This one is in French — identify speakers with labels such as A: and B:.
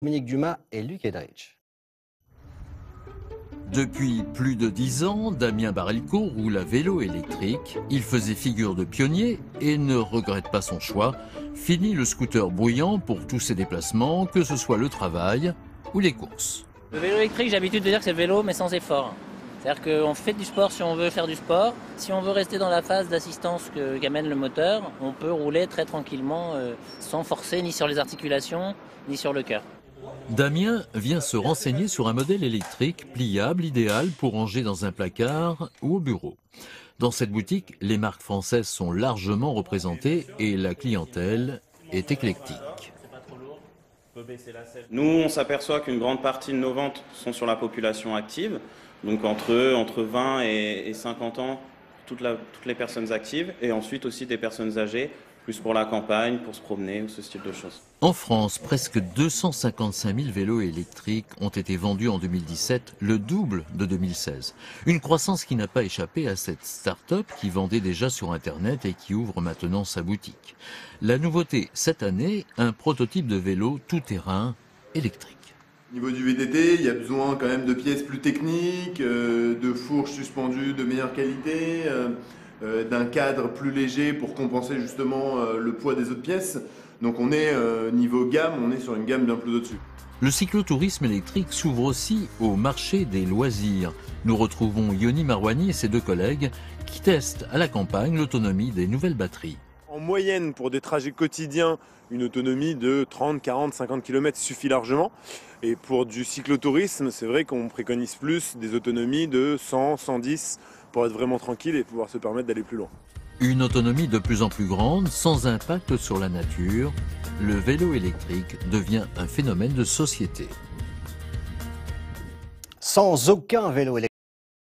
A: Dominique Dumas et Luc Edrich.
B: Depuis plus de 10 ans, Damien Barelco roule à vélo électrique. Il faisait figure de pionnier et ne regrette pas son choix. Fini le scooter bruyant pour tous ses déplacements, que ce soit le travail ou les courses.
C: Le vélo électrique, j'ai l'habitude de dire que c'est le vélo mais sans effort. C'est-à-dire qu'on fait du sport si on veut faire du sport. Si on veut rester dans la phase d'assistance qu'amène le moteur, on peut rouler très tranquillement sans forcer ni sur les articulations ni sur le cœur.
B: Damien vient se renseigner sur un modèle électrique pliable idéal pour ranger dans un placard ou au bureau. Dans cette boutique, les marques françaises sont largement représentées et la clientèle est éclectique.
D: Nous, on s'aperçoit qu'une grande partie de nos ventes sont sur la population active, donc entre 20 et 50 ans, toutes les personnes actives, et ensuite aussi des personnes âgées, plus pour la campagne, pour se promener ou ce style de choses.
B: En France, presque 255 000 vélos électriques ont été vendus en 2017, le double de 2016. Une croissance qui n'a pas échappé à cette start-up qui vendait déjà sur Internet et qui ouvre maintenant sa boutique. La nouveauté cette année, un prototype de vélo tout-terrain électrique.
E: Au niveau du VTT, il y a besoin quand même de pièces plus techniques, de fourches suspendues de meilleure qualité, d'un cadre plus léger pour compenser justement le poids des autres pièces. Donc on est niveau gamme, on est sur une gamme bien plus au-dessus.
B: Le cyclotourisme électrique s'ouvre aussi au marché des loisirs. Nous retrouvons Yoni Marwani et ses deux collègues qui testent à la campagne l'autonomie des nouvelles batteries.
F: En moyenne, pour des trajets quotidiens, une autonomie de 30, 40, 50 km suffit largement. Et pour du cyclotourisme, c'est vrai qu'on préconise plus des autonomies de 100, 110 pour être vraiment tranquille et pouvoir se permettre d'aller plus loin.
B: Une autonomie de plus en plus grande, sans impact sur la nature, le vélo électrique devient un phénomène de société.
A: Sans aucun vélo électrique.